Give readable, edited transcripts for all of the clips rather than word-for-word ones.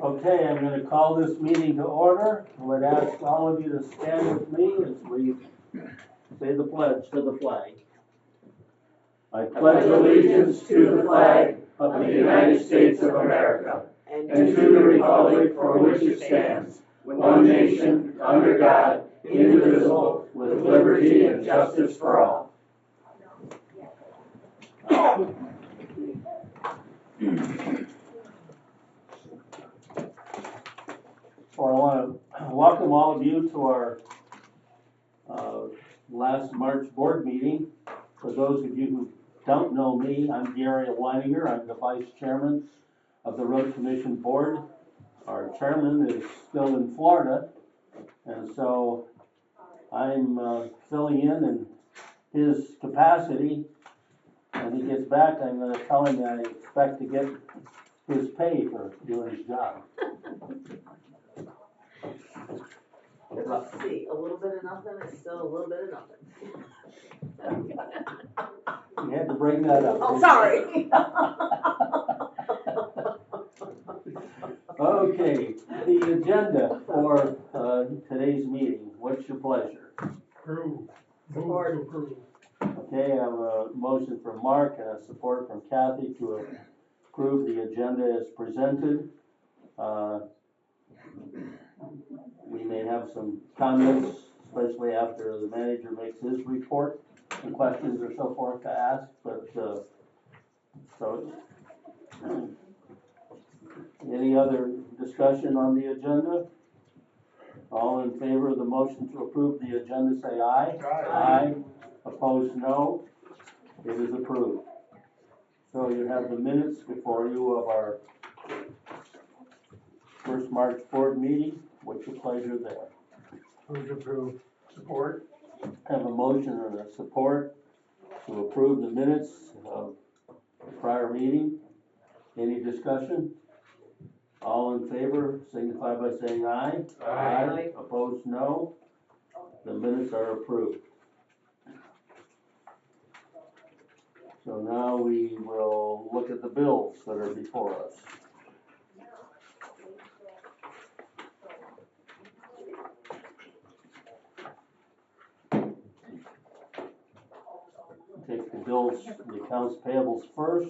Okay, I'm going to call this meeting to order. I would ask all of you to stand with me as we say the pledge to the flag. I pledge allegiance to the flag of the United States of America and to the republic for which it stands, one nation, under God, indivisible, with liberty and justice for all. Well, I want to welcome all of you to our last March board meeting. For those of you who don't know me, I'm Gary Leininger. I'm the vice chairman of the Road Commission Board. Our chairman is still in Florida, and so I'm filling in his capacity. When he gets back, I'm going to tell him that I expect to get his pay for doing his job. Let's see, a little bit of nothing is still a little bit of nothing. You had to bring that up. Oh, sorry. Okay, the agenda for today's meeting. What's your pleasure? Approve. Support. Move to approve. Okay, I have a motion from Mark and a support from Kathy to approve the agenda as presented. We may have some comments, especially after the manager makes his report, and questions or so forth to ask, but so any other discussion on the agenda? All in favor of the motion to approve the agenda, say aye. Aye. Opposed, no. It is approved. So you have the minutes before you of our first March board meeting. What's your pleasure there? Move to approve. Support. Have a motion and a support to approve the minutes of the prior meeting. Any discussion? All in favor signify by saying aye. Aye. Opposed, no. The minutes are approved. So now we will look at the bills that are before us. Take the bills, the accounts payables first.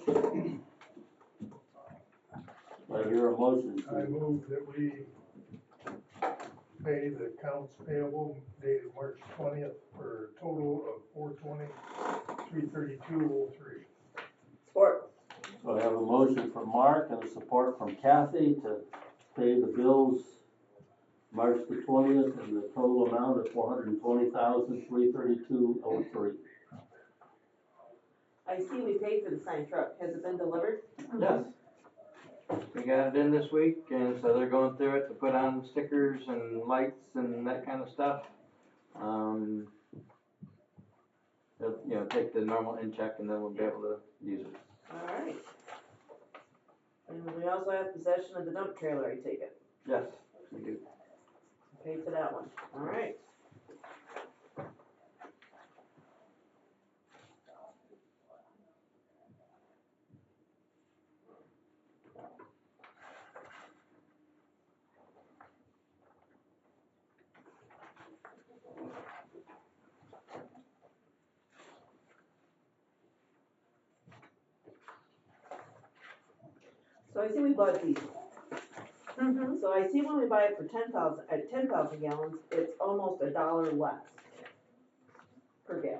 I hear a motion. I move that we pay the accounts payable dated March 20th for a total of $420,332.03. Support. So I have a motion from Mark and a support from Kathy to pay the bills March the 20th in the total amount of $420,332.03. I see we paid for the sign truck. Has it been delivered? Yes. We got it in this week, and so they're going through it to put on stickers and lights and that kind of stuff. They'll, take the normal in check, and then we'll be able to use it. All right. And we also have possession of the dump trailer, I take it. Yes, we do. Paid for that one. All right. So I see we bought these. So I see when we buy it for 10,000 at 10,000 gallons, it's almost $1 less per gallon.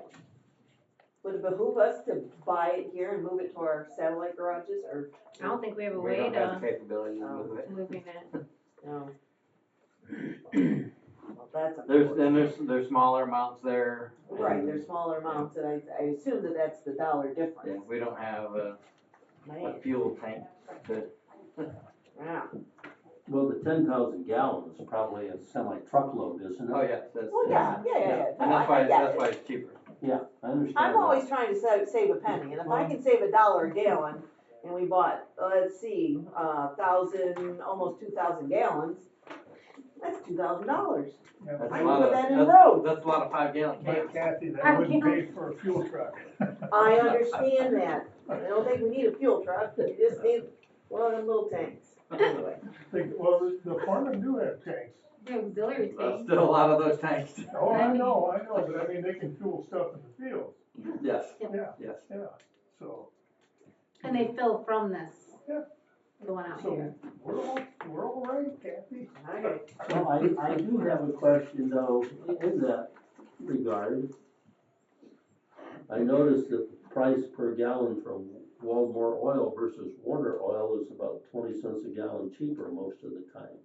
Would it behoove us to buy it here and move it to our satellite garages, or I don't think we have a We way don't have to the capability to move it. moving it. no? Well, that's There's smaller amounts there. right. There's smaller amounts, and I assume that that's the dollar Yeah, difference. we don't have a Man, fuel tank to. wow. Well, the 10,000 gallons is probably a semi-truckload, isn't it? Oh, yeah. That's, Well, yeah. And No, that's why I get it. it's cheaper. Yeah, I understand. I'm that. always trying to save a penny, and if I can save $1 a gallon, and we bought, let's see, 1,000, almost 2,000 gallons, that's $2,000. That's I a can lot put of that in the road. That's a lot of 5-gallon cans. But Kathy, that wouldn't pay for a fuel truck. I understand that. I don't think we need a fuel truck, we just need one of them little tanks. Anyway, Well, still a lot of those tanks. Oh, I know, but I mean, they can fuel stuff in the fields, Yes, yeah, yes. yeah, so, And they fill from this. Yeah. Going out so here. we're all right, Kathy. Okay. Well, I do have a question though, in that regard. I noticed that the price per gallon from Waldmore Oil versus Warner Oil is about 20 cents a gallon cheaper most of the time.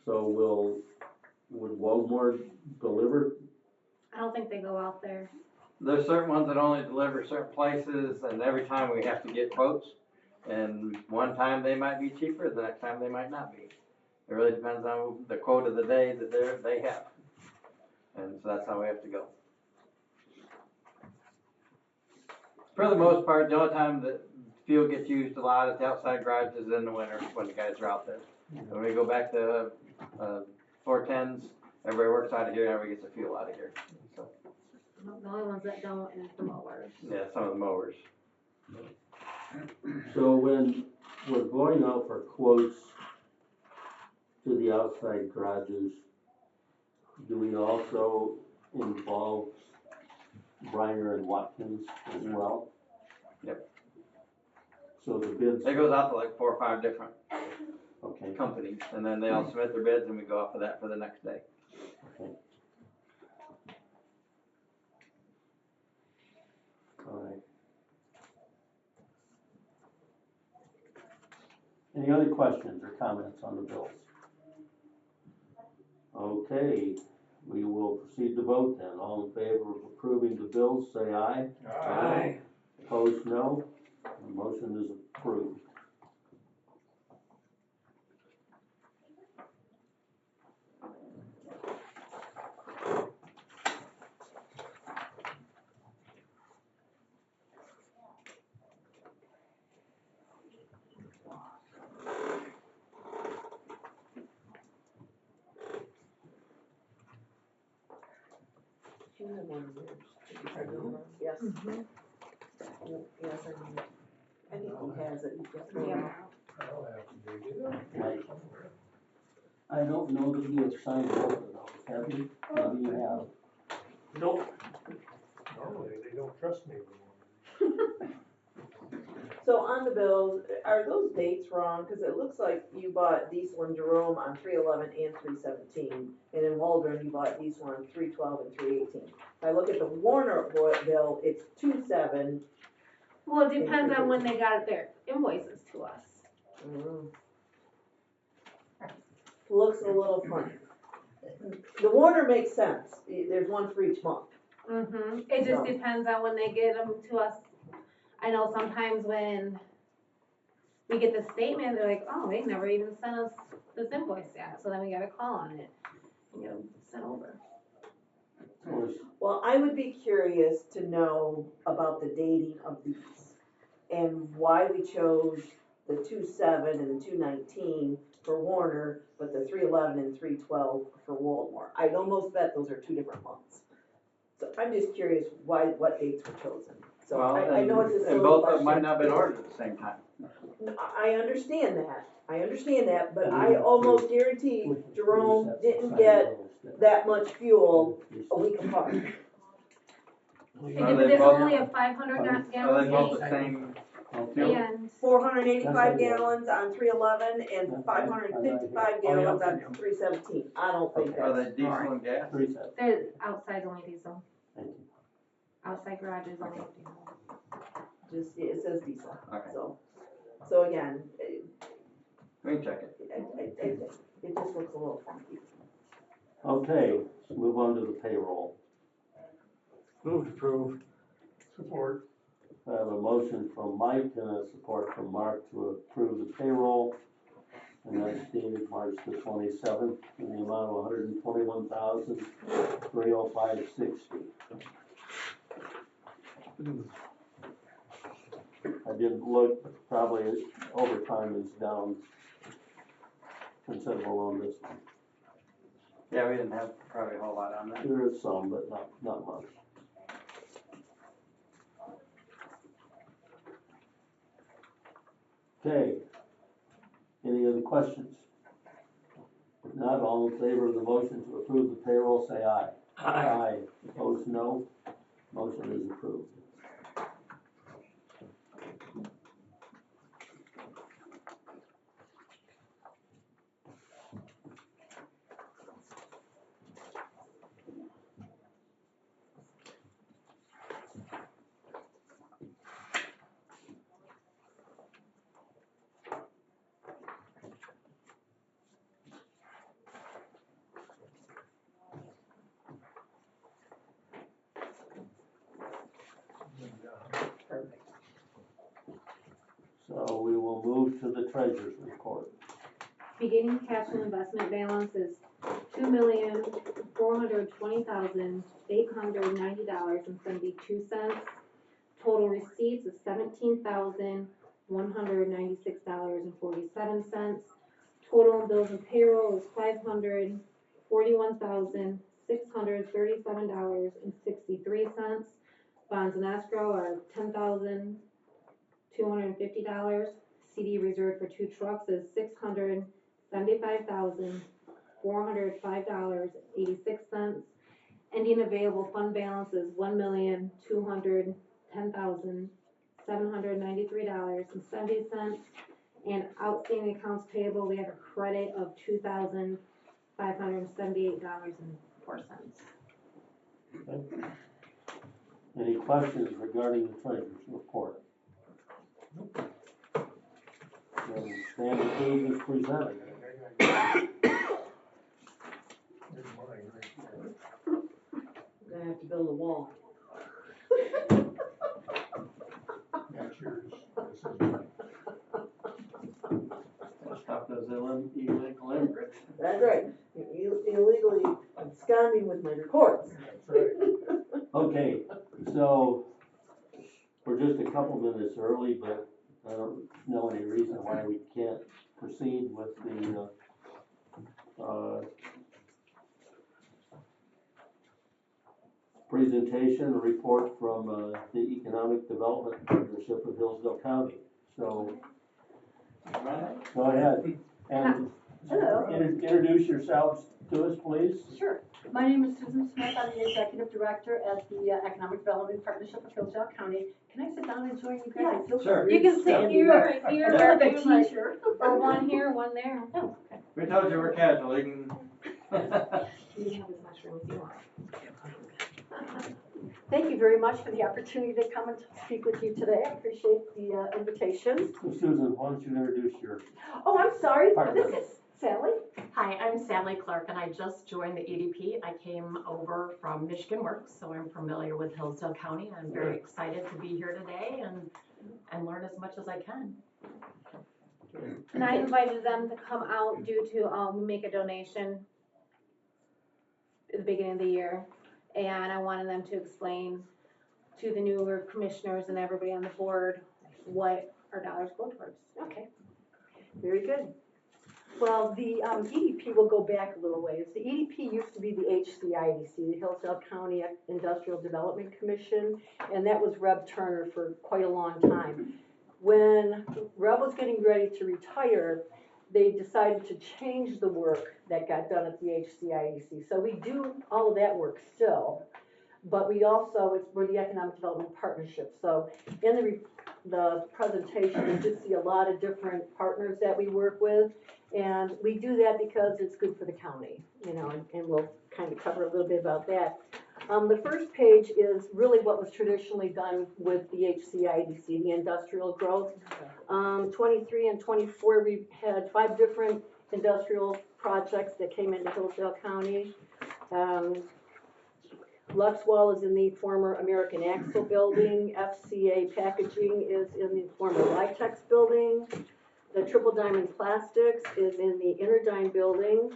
So would Waldmore deliver? I don't think they go out there. There's certain ones that only deliver certain places, and every time we have to get quotes. And one time they might be cheaper, the next time they might not be. It really depends on the quote of the day that they have. And so that's how we have to go. For the most part, the only time that fuel gets used a lot at the outside garages in the winter when the guys are out there. When we go back to 410s, everybody works out of here, everybody gets the fuel out of here. So, The only ones that don't is the mowers. yeah, some of the mowers. So when we're going out for quotes to the outside garages, do we also involve Briner and Watkins as well? Yep. So the bids, It goes out to like 4 or 5 different okay, companies, and then they all submit their bids, and we go off of that for the next day. okay. All right. Any other questions or comments on the bills? Okay, we will proceed to vote then. All in favor of approving the bills, say aye. Aye. Opposed, no. The motion is approved. You have one of yours. Yes. Yes, I think he has it. He's got it. Yeah. I'll have to dig it up somewhere. I don't know that you have signed both of those, have you? Maybe you have. Nope. Normally, they don't trust me anymore. So on the bills, are those dates wrong? Cause it looks like you bought Diesel and Jerome on 3/11 and 3/17, and in Waldron, you bought Diesel on 3/12 and 3/18. If I look at the Warner bill, it's 2/7. Well, it depends on when they got their invoices to us. Looks a little funny. The Warner makes sense, there's one for each month. It just So- depends on when they get them to us. I know sometimes when we get the statement, they're like, oh, they never even sent us this invoice yet, so then we gotta call on it and get them sent over. Well, I would be curious to know about the dating of these and why we chose the 2/7 and the 2/19 for Warner, but the 3/11 and 3/12 for Waldmore. I'd almost bet those are 2 different months. So I'm just curious what dates were chosen. So Well, I know it's a silly and both of them question. might not have been ordered at the same time. I understand that, but I almost guarantee Jerome didn't get that much fuel a week apart. But there's only a 500 Are they gallon both tank, the same? and 485 gallons on 3/11 and 555 gallons on 3/17. I don't think Are that's, they diesel and gas? there's outside only diesel. Thank you. Outside garages only diesel. just, it says diesel, Okay. so again, We can check it. it just looks a little funky. Okay, let's move on to the payroll. Move to approve. Support. I have a motion from Mike and a support from Mark to approve the payroll. And that's dated March the 27th in the amount of $121,305.60. I didn't look, but probably overtime is down considerable on this one. Yeah, we didn't have probably a whole lot on that. There is some, but not much. Okay. Any other questions? If not, all in favor of the motion to approve the payroll, say aye. Aye. Opposed, no. Motion is approved. So we will move to the treasurer's report. Beginning cash and investment balance is $2,420,890.72. Total receipts is $17,196.47. Total bills and payroll is $541,637.63. Bonds and escrow are $10,250. CD reserved for 2 trucks is $675,405.86. Ending available fund balance is $1,210,793.70. And outstanding accounts payable, we have a credit of $2,578.04. Okay. Any questions regarding the treasurer's report? Then stand approved as presented. Here's mine right there. We're gonna have to build a wall. That's yours. This is mine. Stop those illegal immigrants. That's right, illegally absconding with my reports. That's right. Okay, so we're just a couple minutes early, but I don't know any reason why we can't proceed with the, presentation, a report from, the Economic Development Partnership of Hillsdale County. So, go ahead and Hello. introduce yourselves to us, please. Sure. My name is Susan Smith. I'm the Executive Director at the Economic Development Partnership of Hillsdale County. Can I sit down and join you guys? I feel Sure. You can sit here or here, I feel like a or like- teacher. or one here, one there. Oh, We told you we're casual, you can. You can have as much room as you want. Thank you very much for the opportunity to come and speak with you today. I appreciate the invitation. So Susan, why don't you introduce your Oh, I'm sorry. Partner. This is Sally. Hi, I'm Sally Clark, and I just joined the EDP. I came over from Michigan Works, so I'm familiar with Hillsdale County. I'm very excited to be here today and learn as much as I can. And I invited them to come out due to, we make a donation at the beginning of the year. And I wanted them to explain to the newer commissioners and everybody on the board what our dollars go towards. Okay. Very good. Well, the EDP will go back a little ways. The EDP used to be the HCIDC, the Hillsdale County Industrial Development Commission, and that was Reb Turner for quite a long time. When Reb was getting ready to retire, they decided to change the work that got done at the HCIDC. So we do all of that work still, but we also, we're the Economic Development Partnership. So in the presentation, you just see a lot of different partners that we work with. And we do that because it's good for the county, you know, and we'll kind of cover a little bit about that. The first page is really what was traditionally done with the HCIDC, the industrial growth. 23 and 24, we had 5 different industrial projects that came into Hillsdale County. Luxwall is in the former American Axle building. FCA Packaging is in the former Litex building. The Triple Diamond Plastics is in the Interdime building.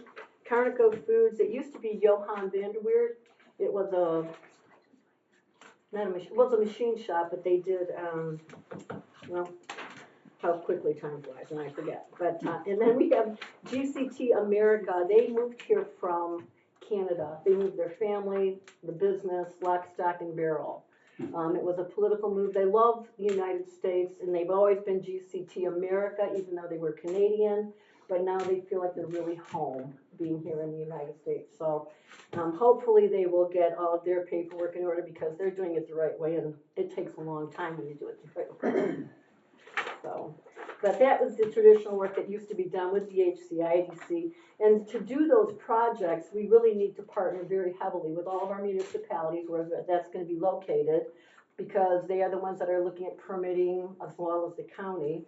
Carnico Foods, it used to be Johann Vanderweerd. It was a machine shop, but they did, well, how quickly time flies, and I forget. But, and then we have GCT America. They moved here from Canada. They moved their family, the business, lock, stock, and barrel. It was a political move. They love the United States, and they've always been GCT America, even though they were Canadian. But now they feel like they're really home being here in the United States. So hopefully they will get all of their paperwork in order because they're doing it the right way, and it takes a long time when you do it the right way. So, but that was the traditional work that used to be done with the HCIDC. And to do those projects, we really need to partner very heavily with all of our municipalities where that's going to be located, because they are the ones that are looking at permitting as well as the county.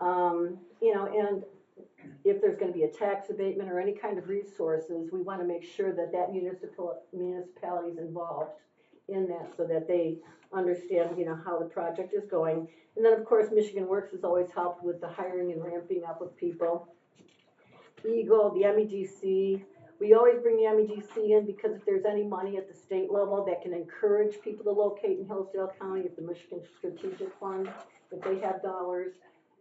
You know, and if there's going to be a tax abatement or any kind of resources, we want to make sure that that municipality is involved in that so that they understand, you know, how the project is going. And then, of course, Michigan Works has always helped with the hiring and ramping up of people. Eagle, the MEDC, we always bring the MEDC in because if there's any money at the state level that can encourage people to locate in Hillsdale County, if the Michigan Strategic Fund, if they have dollars,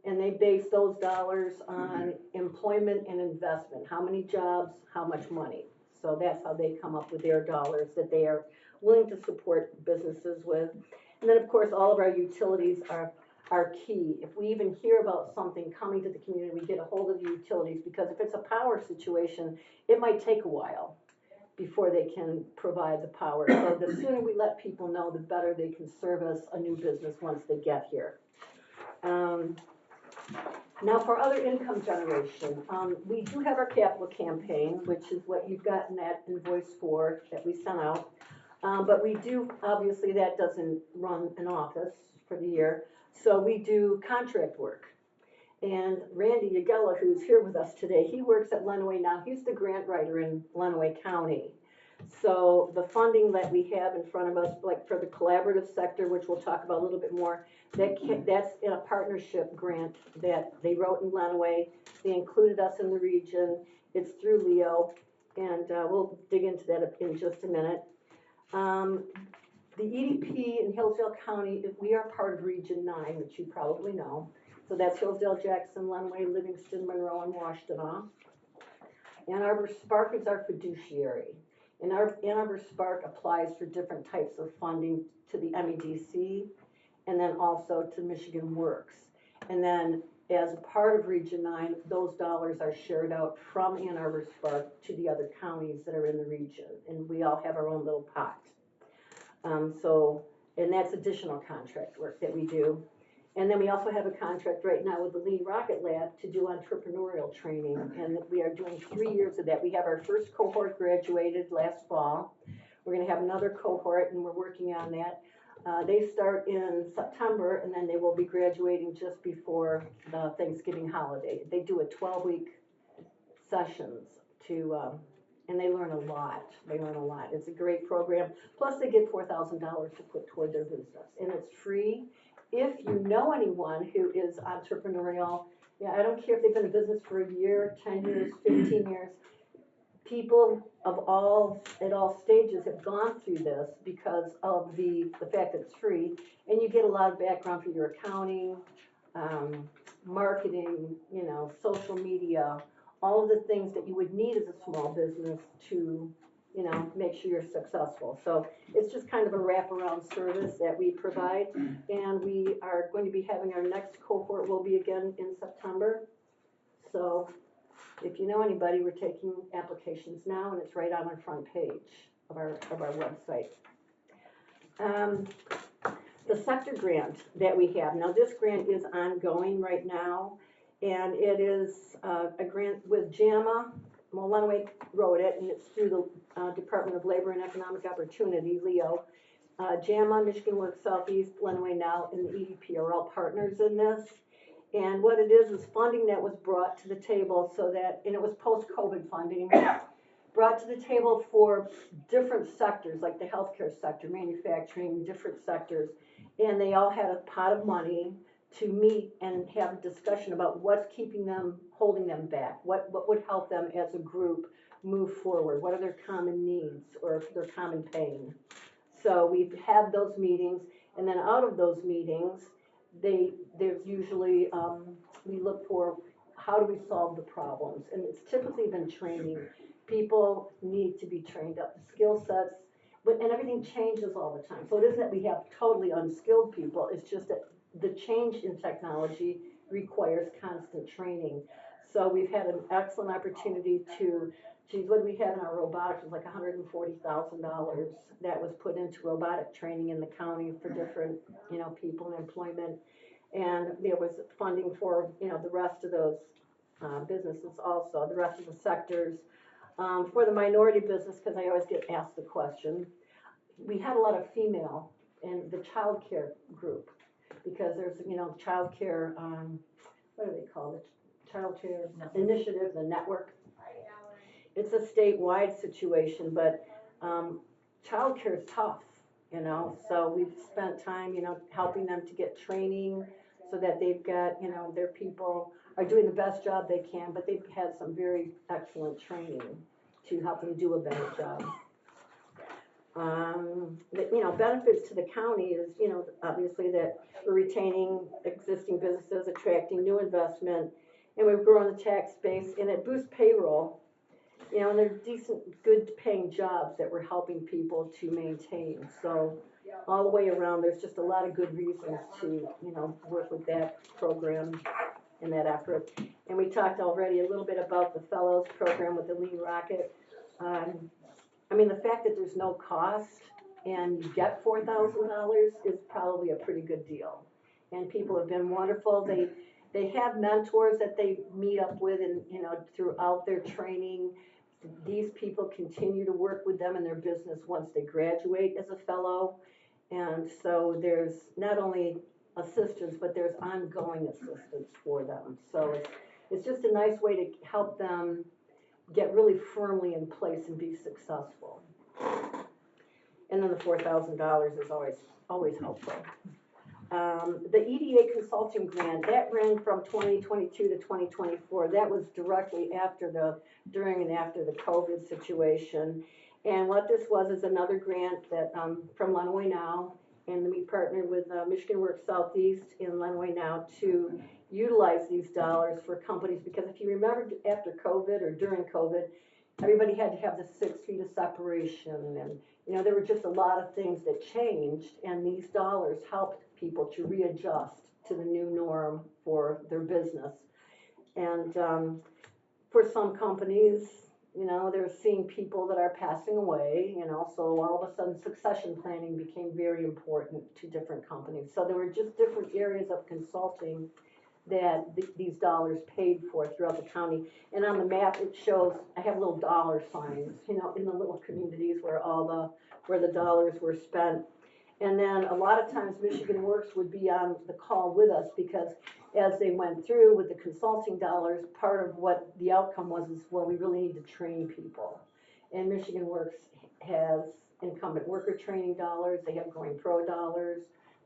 and they base those dollars on employment and investment, how many jobs, how much money. So that's how they come up with their dollars that they are willing to support businesses with. And then, of course, all of our utilities are key. If we even hear about something coming to the community, we get a hold of the utilities, because if it's a power situation, it might take a while before they can provide the power. So the sooner we let people know, the better they can service a new business once they get here. Now for other income generation, we do have our capital campaign, which is what you've gotten that invoice for that we sent out. But we do, obviously that doesn't run an office for the year. So we do contract work. And Randy Yagella, who's here with us today, he works at Lenawee now. He's the grant writer in Lenawee County. So the funding that we have in front of us, like for the collaborative sector, which we'll talk about a little bit more, that's in a partnership grant that they wrote in Lenawee. They included us in the region. It's through Leo, and we'll dig into that in just a minute. The EDP in Hillsdale County, we are part of Region 9, which you probably know. So that's Hillsdale, Jackson, Lenawee, Livingston, Monroe, and Washtenaw. Ann Arbor Spark is our fiduciary. And our Ann Arbor Spark applies for different types of funding to the MEDC and then also to Michigan Works. And then as a part of Region 9, those dollars are shared out from Ann Arbor Spark to the other counties that are in the region. And we all have our own little pot. And that's additional contract work that we do. And then we also have a contract right now with the Lean Rocket Lab to do entrepreneurial training, and we are doing 3 years of that. We have our first cohort graduated last fall. We're going to have another cohort, and we're working on that. They start in September, and then they will be graduating just before the Thanksgiving holiday. They do a 12-week sessions and they learn a lot. It's a great program. Plus, they get $4,000 to put toward their business, and it's free. If you know anyone who is entrepreneurial, I don't care if they've been in business for a year, 10 years, 15 years, people at all stages have gone through this because of the fact that it's free, and you get a lot of background for your accounting, marketing, social media, all of the things that you would need as a small business to, make sure you're successful. So it's just kind of a wraparound service that we provide, and we are going to be having our next cohort will be again in September. So if you know anybody, we're taking applications now, and it's right on our front page of our website. The sector grant that we have, now this grant is ongoing right now, and it is a grant with JAMA. Lenawee wrote it, and it's through the Department of Labor and Economic Opportunity, LEO. JAMA, Michigan Works Southeast, Lenawee Now, and the EDP are all partners in this. And what it is funding that was brought to the table and it was post-COVID funding, brought to the table for different sectors, like the healthcare sector, manufacturing, different sectors. And they all had a pot of money to meet and have a discussion about what's holding them back, what would help them as a group move forward, what are their common needs or their common pain. So we've had those meetings, and then out of those meetings, there's usually, we look for how do we solve the problems, and it's typically been training. People need to be trained up. The skill sets, and everything changes all the time. So it isn't that we have totally unskilled people, it's just that the change in technology requires constant training. So we've had an excellent opportunity to, geez, what do we have in our robotics? It was like $140,000 that was put into robotic training in the county for different, people in employment. And there was funding for, the rest of those businesses also, the rest of the sectors. For the minority business, because I always get asked the question, we had a lot of female in the child care group, because there's, child care, what do they call it? Child care initiative, the network. It's a statewide situation, but child care is tough, so we've spent time, helping them to get training so that they've got, their people are doing the best job they can, but they've had some very excellent training to help them do a better job. Benefits to the county is, obviously that we're retaining existing businesses, attracting new investment, and we've grown the tax base, and it boosts payroll. And they're decent, good paying jobs that we're helping people to maintain. So all the way around, there's just a lot of good reasons to, work with that program and that effort. And we talked already a little bit about the fellows program with the Lean Rocket. The fact that there's no cost and you get $4,000 is probably a pretty good deal. And people have been wonderful. They have mentors that they meet up with, and throughout their training, these people continue to work with them in their business once they graduate as a fellow. And so there's not only assistance, but there's ongoing assistance for them. So it's just a nice way to help them get really firmly in place and be successful. And then the $4,000 is always helpful. The EDA consulting grant, that ran from 2022 to 2024. That was directly during and after the COVID situation. And what this was is another grant that from Lenawee Now, and we partnered with Michigan Works Southeast in Lenawee Now to utilize these dollars for companies, because if you remember after COVID or during COVID, everybody had to have the 6 feet of separation, and there were just a lot of things that changed, and these dollars helped people to readjust to the new norm for their business. And for some companies, they're seeing people that are passing away, so all of a sudden succession planning became very important to different companies. So there were just different areas of consulting that these dollars paid for throughout the county. And on the map, it shows, I have little dollar signs, in the little communities where where the dollars were spent. And then a lot of times Michigan Works would be on the call with us, because as they went through with the consulting dollars, part of what the outcome was is, well, we really need to train people. And Michigan Works has incumbent worker training dollars, they have Going Pro dollars,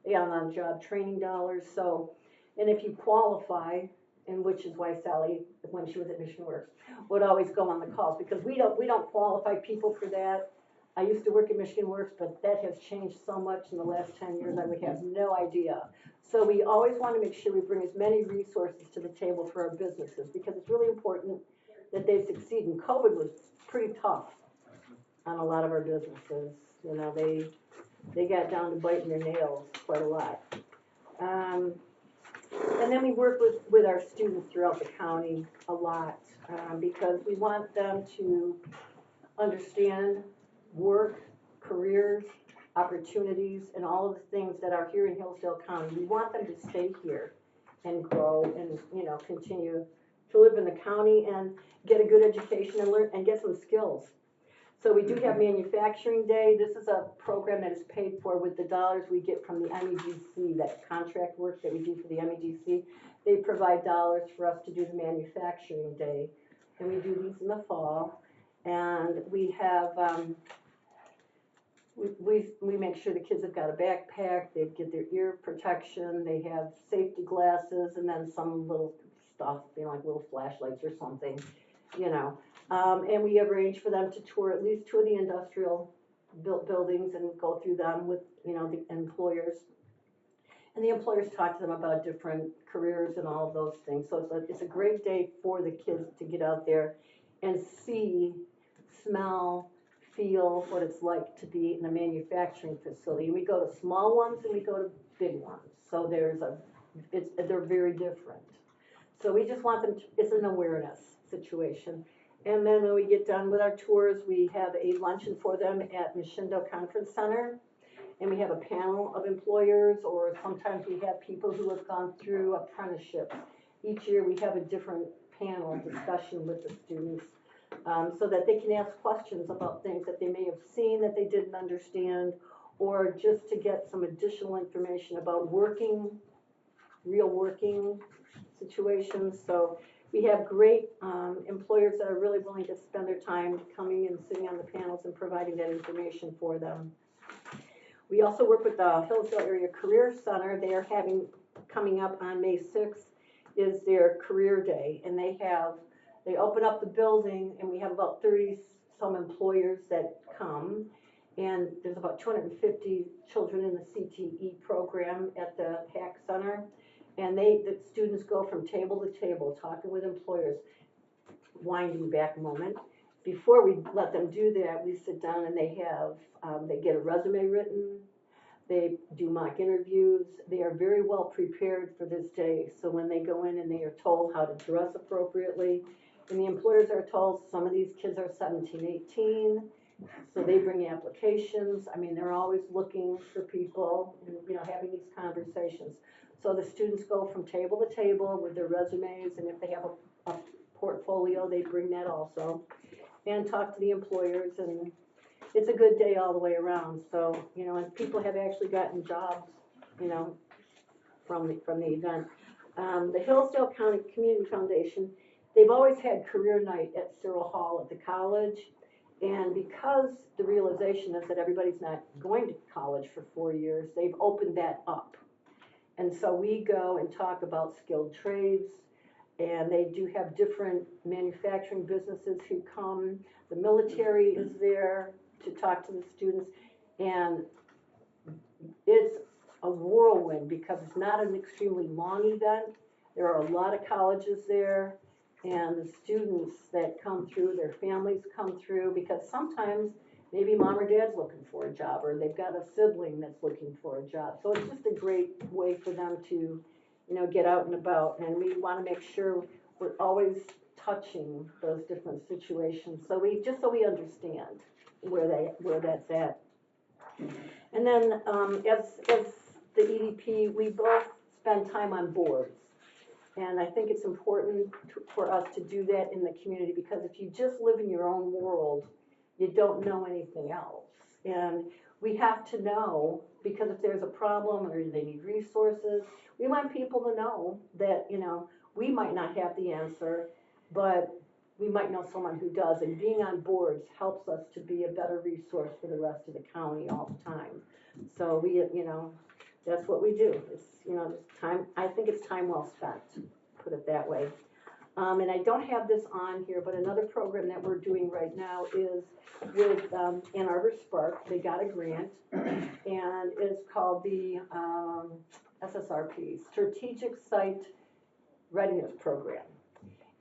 they have on-job training dollars. So, and if you qualify, and which is why Sally, when she was at Michigan Works, would always go on the calls, because we don't qualify people for that. I used to work at Michigan Works, but that has changed so much in the last 10 years, I would have no idea. So we always want to make sure we bring as many resources to the table for our businesses, because it's really important that they succeed. And COVID was pretty tough on a lot of our businesses. They got down to biting their nails quite a lot. And then we work with our students throughout the county a lot, because we want them to understand work, careers, opportunities, and all of the things that are here in Hillsdale County. We want them to stay here and grow and, continue to live in the county and get a good education and learn and get some skills. So we do have Manufacturing Day. This is a program that is paid for with the dollars we get from the MEDC, that contract work that we do for the MEDC. They provide dollars for us to do the Manufacturing Day. And we do these in the fall. And we have, we make sure the kids have got a backpack, they get their ear protection, they have safety glasses, and then some little stuff, like little flashlights or something, and we arrange for them to tour at least 2 of the industrial buildings and go through them with, the employers. And the employers talk to them about different careers and all of those things. So it's a great day for the kids to get out there and see, smell, feel what it's like to be in a manufacturing facility. We go to small ones and we go to big ones. So they're very different. So we just want them to, it's an awareness situation. And then when we get done with our tours, we have a luncheon for them at Mishindo Conference Center. And we have a panel of employers, or sometimes we have people who have gone through apprenticeships. Each year we have a different panel discussion with the students, so that they can ask questions about things that they may have seen that they didn't understand, or just to get some additional information about real working situations. So we have great employers that are really willing to spend their time coming and sitting on the panels and providing that information for them. We also work with the Hillsdale Area Career Center. They are having, coming up on May 6th, is their career day. And they open up the building, and we have about 30 some employers that come. And there's about 250 children in the CTE program at the HAC Center. And the students go from table to table, talking with employers. Winding back a moment. Before we let them do that, we sit down and they get a resume written, they do mock interviews, they are very well prepared for this day. So when they go in and they are told how to dress appropriately, and the employers are told some of these kids are 17, 18, so they bring applications. I mean, they're always looking for people and, having these conversations. So the students go from table to table with their resumes, and if they have a portfolio, they bring that also, and talk to the employers, and it's a good day all the way around. So, and people have actually gotten jobs, from the event. The Hillsdale County Community Foundation, they've always had career night at Cyril Hall at the college, and because the realization is that everybody's not going to college for 4 years, they've opened that up. And so we go and talk about skilled trades, and they do have different manufacturing businesses who come. The military is there to talk to the students, and it's a whirlwind because it's not an extremely long event. There are a lot of colleges there, and the students that come through, their families come through, because sometimes maybe mom or dad's looking for a job, or they've got a sibling that's looking for a job. So it's just a great way for them to get out and about, and we want to make sure we're always touching those different situations, so we understand where that's at. And then as the EDP, we both spend time on boards, and I think it's important for us to do that in the community, because if you just live in your own world, you don't know anything else. And we have to know, because if there's a problem or they need resources, we want people to know that, we might not have the answer, but we might know someone who does. And being on boards helps us to be a better resource for the rest of the county all the time. So we, that's what we do. It's, just time, I think it's time well spent, put it that way. And I don't have this on here, but another program that we're doing right now is with Ann Arbor Spark. They got a grant, and it's called the SSRP, Strategic Site Readiness Program.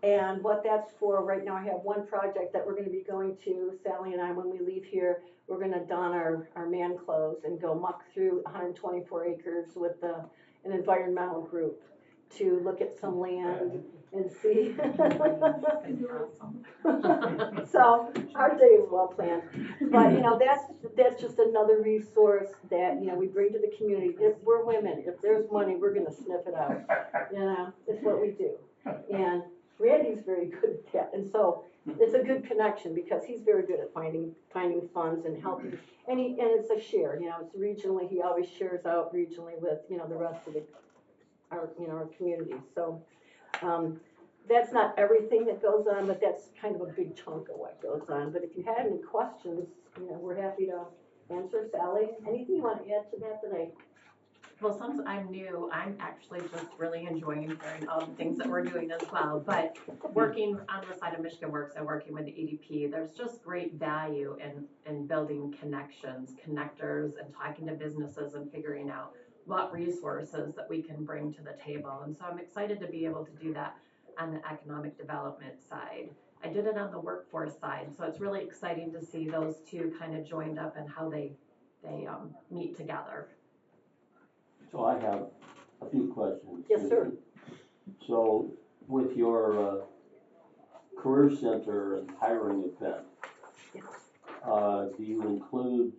And what that's for, right now I have one project that we're going to be going to, Sally and I, when we leave here, we're going to don our man clothes and go muck through 124 acres with an environmental group to look at some land and see. So our day is well planned, but that's just another resource that we bring to the community. If we're women, if there's money, we're going to sniff it out. It's what we do. And Randy's very good at that, and so it's a good connection because he's very good at finding funds and helping. And it's a share. It's regionally. He always shares out regionally with the rest of our community. So that's not everything that goes on, but that's kind of a big chunk of what goes on. But if you had any questions, we're happy to answer. Sally, anything you want to add to that today? Well, since I'm new, I'm actually just really enjoying hearing all the things that we're doing as well. But working on the side of Michigan Works and working with the EDP, there's just great value in building connectors, and talking to businesses and figuring out what resources that we can bring to the table. And so I'm excited to be able to do that on the economic development side I did it on the workforce side, so it's really exciting to see those two kind of joined up and how they meet together. So I have a few questions. Yes, sir. Susan. So with your career center and hiring event, do you include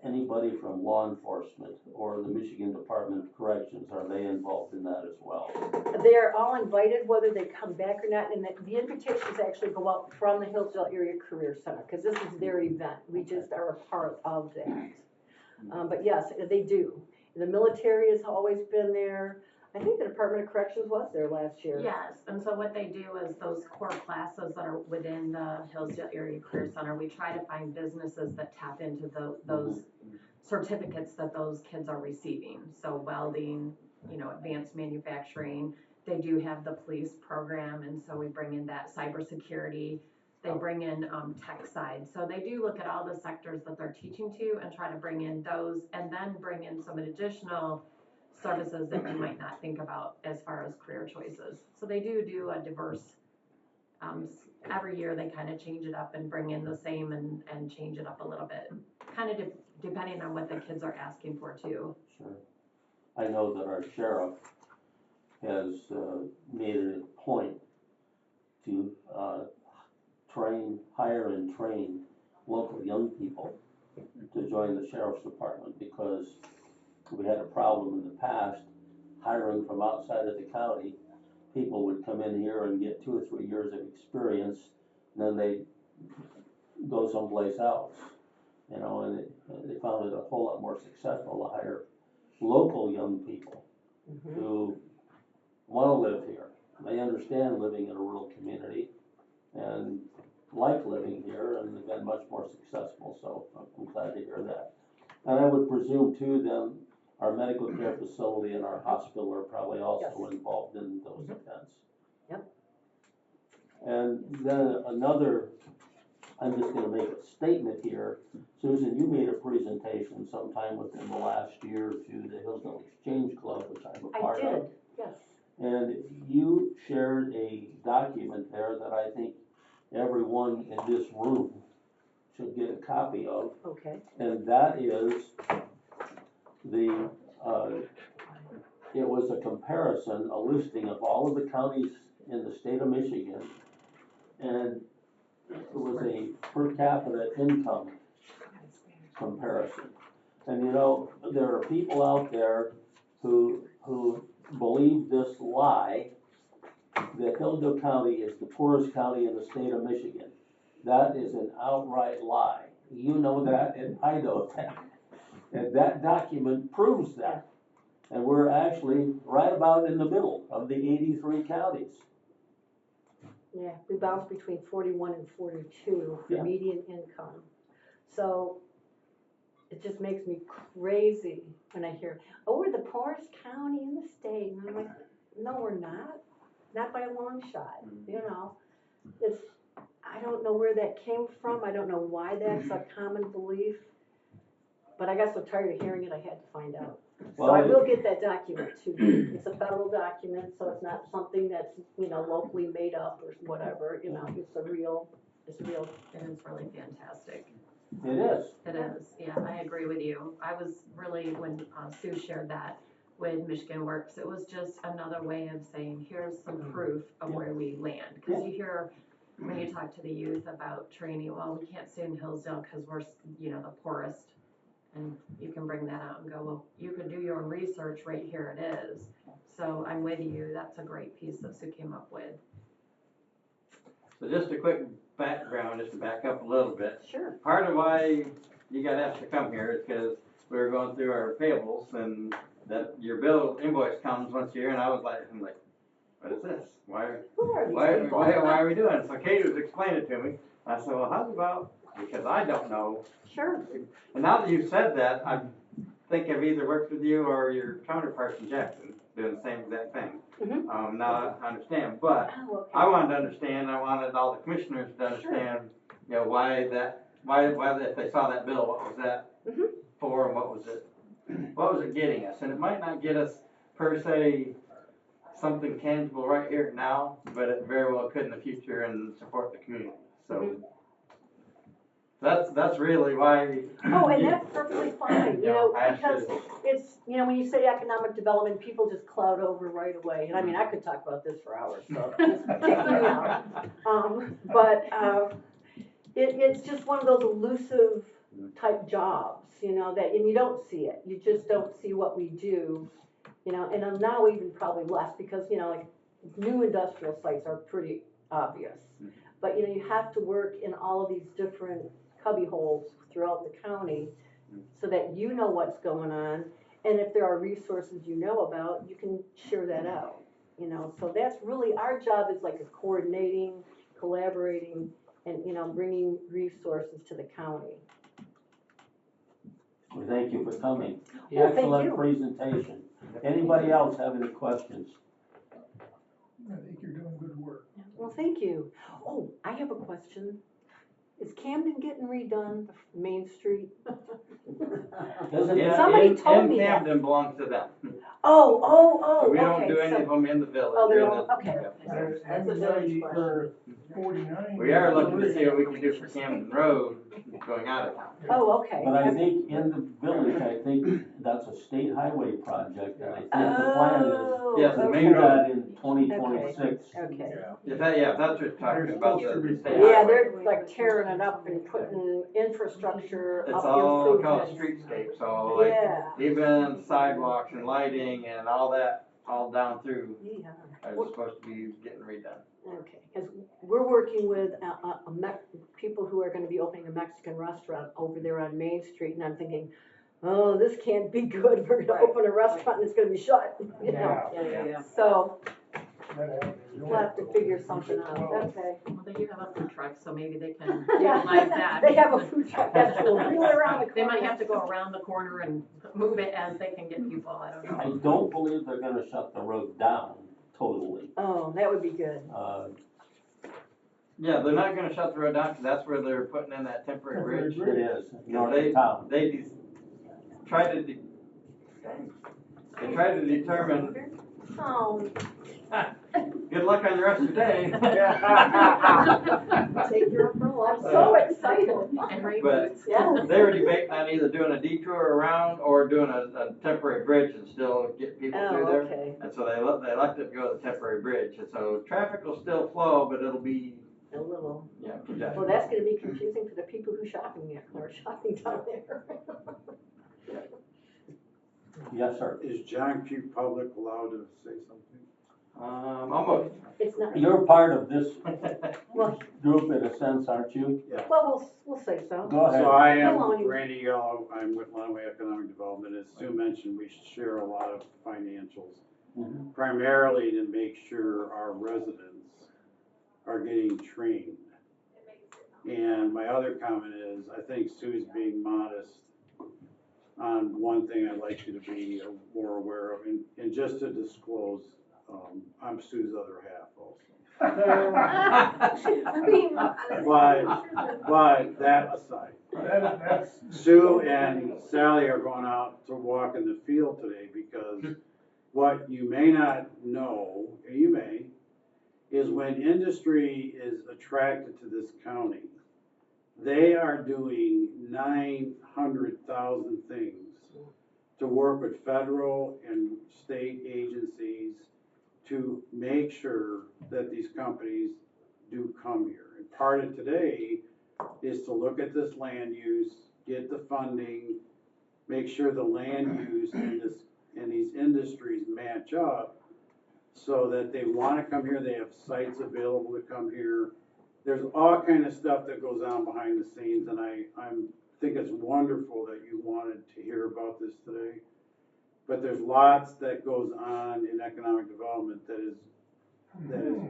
anybody from law enforcement or the Michigan Department of Corrections? Are they involved in that as well? They are all invited, whether they come back or not, and the invitations actually go out from the Hillsdale Area Career Center, because this is their event. We just are a part of that. But yes, they do. The military has always been there. I think the Department of Corrections was there last year. Yes, and so what they do is those core classes that are within the Hillsdale Area Career Center, we try to find businesses that tap into those certificates that those kids are receiving. So welding, advanced manufacturing, they do have the police program, and so we bring in that cybersecurity. They bring in tech side. So they do look at all the sectors that they're teaching to and try to bring in those, and then bring in some additional services that you might not think about as far as career choices. So they do a diverse, every year they kind of change it up and bring in the same and change it up a little bit, kind of depending on what the kids are asking for too. Sure. I know that our sheriff has made it a point to hire and train local young people to join the sheriff's department, because we had a problem in the past hiring from outside of the county. People would come in here and get 2 or 3 years of experience, and then they go someplace else, and they found it a whole lot more successful to hire local young people who want to live here. They understand living in a rural community and like living here, and they've been much more successful, so I'm glad to hear that. And I would presume too, then, our medical care facility and our hospital are probably also involved in those events. Yep. And then I'm just gonna make a statement here. Susan, you made a presentation sometime within the last year to the Hillsdale Exchange Club, which I'm a part of. I did, yes. And you shared a document there that I think everyone in this room should get a copy of. Okay. And that is it was a comparison, a listing of all of the counties in the state of Michigan, and it was a per capita income comparison. And there are people out there who believe this lie that Hillsdale County is the poorest county in the state of Michigan. That is an outright lie. You know that, and I know that. And that document proves that. And we're actually right about in the middle of the 83 counties. Yeah, we bounce between 41 and 42 for median income. So it just makes me crazy when I hear, oh, we're the poorest county in the state. And I'm like, no, we're not. Not by a long shot. I don't know where that came from. I don't know why that's a common belief. But I got so tired of hearing it, I had to find out. So I will get that document to you. It's a federal document, so it's not something that's, locally made up or whatever, it's real. It is really fantastic. It is. It is, yeah, I agree with you. I was really, when Sue shared that with Michigan Works, it was just another way of saying, here's some proof of where we land. Because you hear, when you talk to the youth about training, well, we can't stay in Hillsdale because we're, the poorest. And you can bring that out and go, well, you can do your own research, right here it is. So I'm with you, that's a great piece that Sue came up with. So just a quick background, just to back up a little bit. Sure. Part of why you got asked to come here is because we were going through our payables, and that your bill invoice comes once a year, and I'm like, what is this? Why are we doing it? So Katie was explaining it to me. I said, well, how's about, because I don't know. Sure. And now that you've said that, I think I've either worked with you or your counterparts in Jackson doing the same exact thing. Mm-hmm. Now I understand, but I wanted to understand, I wanted all the commissioners to understand, why if they saw that bill, what was that for, and what was it getting us? And it might not get us per se something tangible right here now, but it very well could in the future and support the community, so. That's really why. Oh, and that's perfectly fine, you know, hash because is- it's, you know, when you say economic development, people just cloud over right away. And I mean, I could talk about this for hours, so just kick me out. It's just one of those elusive type jobs, you know, that, and you don't see it. You just don't see what we do, you know, and now even probably less because, you know, like new industrial sites are pretty obvious. But, you know, you have to work in all of these different cubby holes throughout the county so that you know what's going on. And if there are resources you know about, you can share that out, you know. So that's really, our job is like a coordinating, collaborating, and, you know, bringing resources to the county. Well, thank you for coming. Well, thank Excellent you. presentation. Anybody else have any questions? I think you're doing good work. Well, thank you. Oh, I have a question. Is Camden getting redone, Main Street? Isn't Yeah, Somebody and- told and me that. Camden belongs to them. Oh, So we don't okay, do any so- of them in the village. Oh, they're They're in all- the- okay. yeah. That's a village question. Or 49. We are looking to see what we can do for Camden Road going out of town. Oh, okay. But I think in the village, I think that's a state highway project, and I think the plan is Oh, Yes, the to main do road. that in 2026. Okay. Yeah. If that's what you're talking about, the state Yeah, highway. they're like tearing it up and putting infrastructure It's up all called improvements. streetscape, so like Yeah. even sidewalks and lighting and all that, all down through, Yeah. are supposed to be getting redone. Okay, because we're working with people who are gonna be opening a Mexican restaurant over there on Main Street, and I'm thinking, oh, this can't be good, we're gonna Right. open a restaurant and it's gonna be shut, you know? Yeah. So, That happened in we'll have to York, figure though. something out, 12. okay. Well, they do have a food truck, so maybe they can utilize that. They have a food truck, that's cool, really around the corner. They might have to go around the corner and move it as they can get people, I don't know. I don't believe they're gonna shut the road down totally. Oh, that would be good. Yeah, they're not gonna shut the road down, cause that's where they're putting in that temporary bridge. It is, north They- of town. They try to, they try to determine, Oh, good luck on the rest of your day. Take your umbrella. I'm so excited. And rain But- boots. Yeah. They were debating on either doing a detour around or doing a temporary bridge and still get people through Oh, there. okay, And so they elected to go with the temporary bridge, and so traffic will still flow, but it'll be, a little. yeah, congested. Well, that's gonna be confusing for the people who shopping there, or shopping down there. Yes, sir. Is John Q. Public allowed to say something? Almost. It's not, You're part of this well, group in a sense, aren't you? we'll say so. Go ahead. So I Hello, am Randy Yellow, I'm with Lonaway Economic Development. As Sue mentioned, we share a lot of financials, Mhm. primarily to make sure our residents are getting trained. And my other comment is, I think Sue's being modest on one thing I'd like you to be more aware of, and just to disclose, I'm Sue's other half also. But that aside, That's. Sue and Sally are going out to walk in the field today because what you may not know, or you may, is when industry is attracted to this county, they are doing 900,000 things to work with federal and state agencies to make sure that these companies do come here. And part of today is to look at this land use, get the funding, make sure the land use and these industries match up so that they wanna come here, they have sites available to come here. There's all kind of stuff that goes on behind the scenes, and I think it's wonderful that you wanted to hear about this today. But there's lots that goes on in economic development that is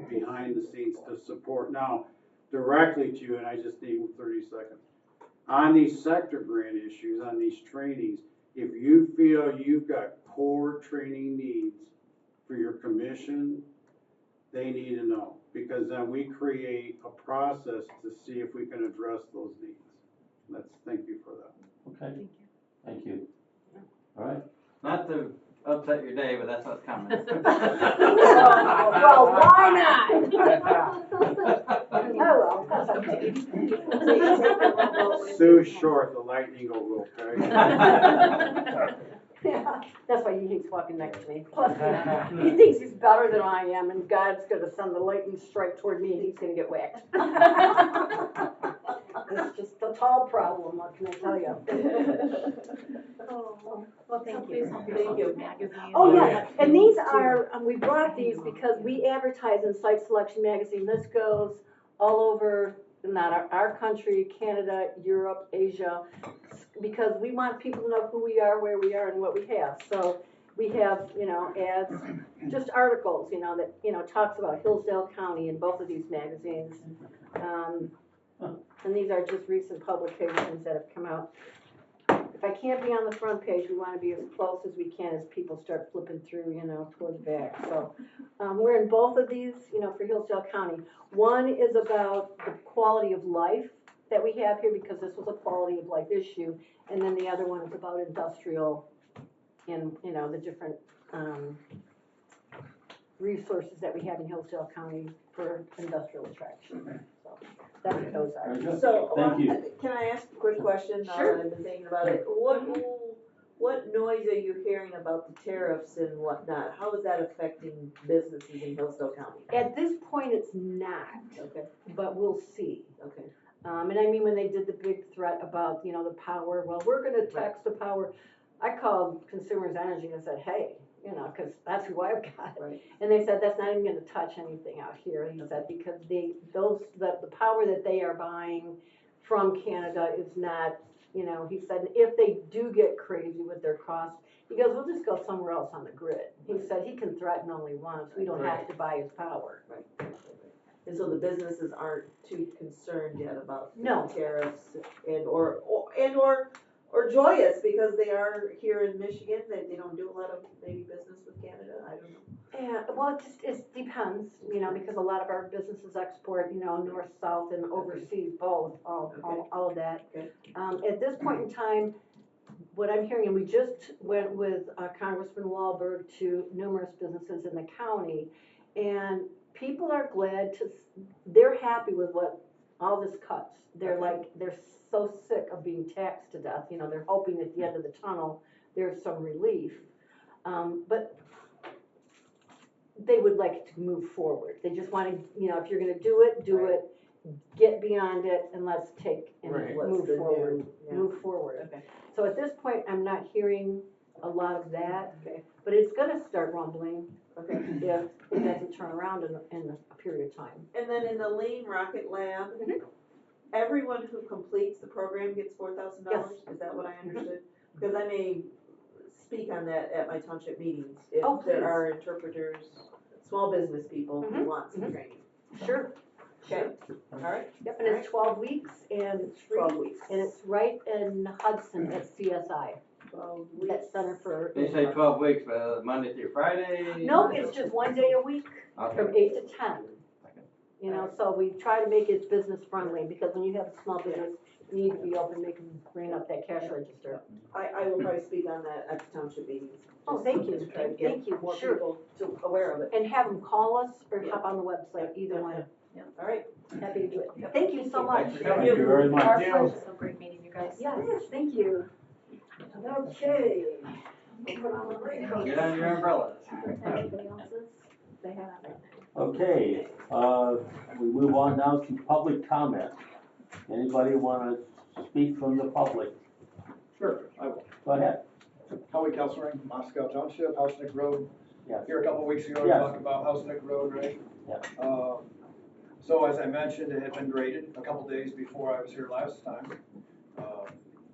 behind the scenes to support. Now, directly to you, and I just need 30 seconds. On these sector grant issues, on these trainings, if you feel you've got core training needs for your commission, they need to know. Because then we create a process to see if we can address those needs. Thank you for that. Okay, thank you. All right, Not to upset your day, but that's what's coming. Well, why not? Oh, well, that's okay. Sue Short, the lightning will, okay? Yeah, that's why he hates walking next to me. Plus, he thinks he's better than I am, and God's gonna send the lightning strike toward me, and he's gonna get whacked. It's just a tall problem, what can I tell you? Well, thank you. Thank you. Magazine. Oh, yeah, and these are, we brought these because we advertise in Site Selection Magazine. This goes all over, not our country, Canada, Europe, Asia, because we want people to know who we are, where we are, and what we have. So we have, ads, just articles, that, talks about Hillsdale County in both of these magazines. And these are just recent publications that have come out. If I can't be on the front page, we want to be as close as we can as people start flipping through, toward the back. So we're in both of these, for Hillsdale County. One is about the quality of life that we have here, because this was a quality of life issue. And then the other one is about industrial and, the different resources that we have in Hillsdale County for industrial attraction. So that's what those are. Very good. So, Thank you. can I ask a quick question now Sure. that I've been thinking about it? What noise are you hearing about the tariffs and whatnot? How is that affecting businesses in Hillsdale County? At this point, it's not, Okay, but we'll see. okay. And I mean, when they did the big threat about, the power, well, we're gonna tax the power. I called Consumers Energy and said, hey, cause that's who I've got. Right. And they said, that's not even gonna touch anything out here. He said, because the power that they are buying from Canada is not, he said, if they do get crazy with their costs, he goes, we'll just go somewhere else on the grid. He said, he can threaten only once. We don't have to buy his power. Right. And so the businesses aren't too concerned yet about No. the tariffs or joyous because they are here in Michigan, they don't do a lot of maybe business with Canada, I don't know. Yeah, well, it depends, because a lot of our businesses export, north, south, and overseas both, all of that. Okay. At this point in time, what I'm hearing, and we just went with Congressman Wahlberg to numerous businesses in the county, and people are they're happy with what all this cuts. They're they're so sick of being taxed to death, they're hoping at the end of the tunnel, there's some relief. But they would like to move forward. They just want to, if you're going to do it, get beyond it, and let's take and Right. move forward. Yeah. Move forward. Okay. So at this point, I'm not hearing a lot of that, Okay. but it's going to start rumbling Okay. if it doesn't turn around in a period of time. And then in the Lean Rocket Lab, everyone who completes the program gets $4,000? Is that what I understood? Because I may speak on that at my township meetings. If Oh, please. there are interpreters, small business people who Mhm. want some Mhm. training. Sure. Okay, all right, Yep, and it's 12 weeks, and it's free. 12 weeks. And it's right in Hudson at CSI, 12 that weeks. Center for. They say 12 weeks, but Monday through Friday? Nope, it's just one day a week from Okay. 8 to 10. So we try to make it business friendly, because when you have a small business, you need to be open, they can bring up that cash register. I will probably speak on that at the township meetings. Oh, thank you. Just try to Thank get you. more Sure. people aware of it. And have them call us or hop on the website, either one. All right. Happy to do it. Thank you so much. Thank you very much. Our pleasure. So great meeting you guys. Yes, thank you. Okay. We'll put on the raincoat. Get on your umbrellas. Anybody else's? They have it. Okay, we move on now to public comment. Anybody want to speak from the public? Sure, I will. Go ahead. Howie Kelsering, Moscow Township, Housenick Road. Yes. Here a couple of weeks ago, we Yes. talked about Housenick Road, right? Yeah. So as I mentioned, it had been graded a couple days before I was here last time.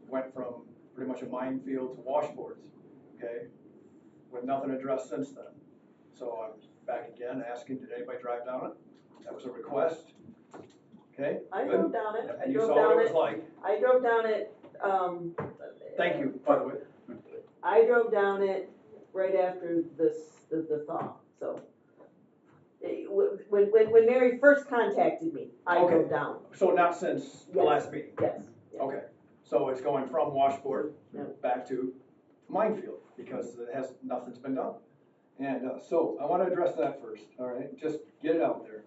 Went from pretty much a minefield to washboards, okay? With nothing addressed since then. So I'm back again, asking, did anybody drive down it? That was a request, okay? I Good. drove down it. I And you drove saw what down it was it. like. I drove down it, Thank you, by the way. I drove down it right after the thaw, so. When Mary first contacted me, I Okay. drove down, So not since the Yes. last meeting? yes. Okay, so it's going from washboard Yeah. back to minefield, because nothing's been done. And, so I wanna address that first, all right, just get it out there.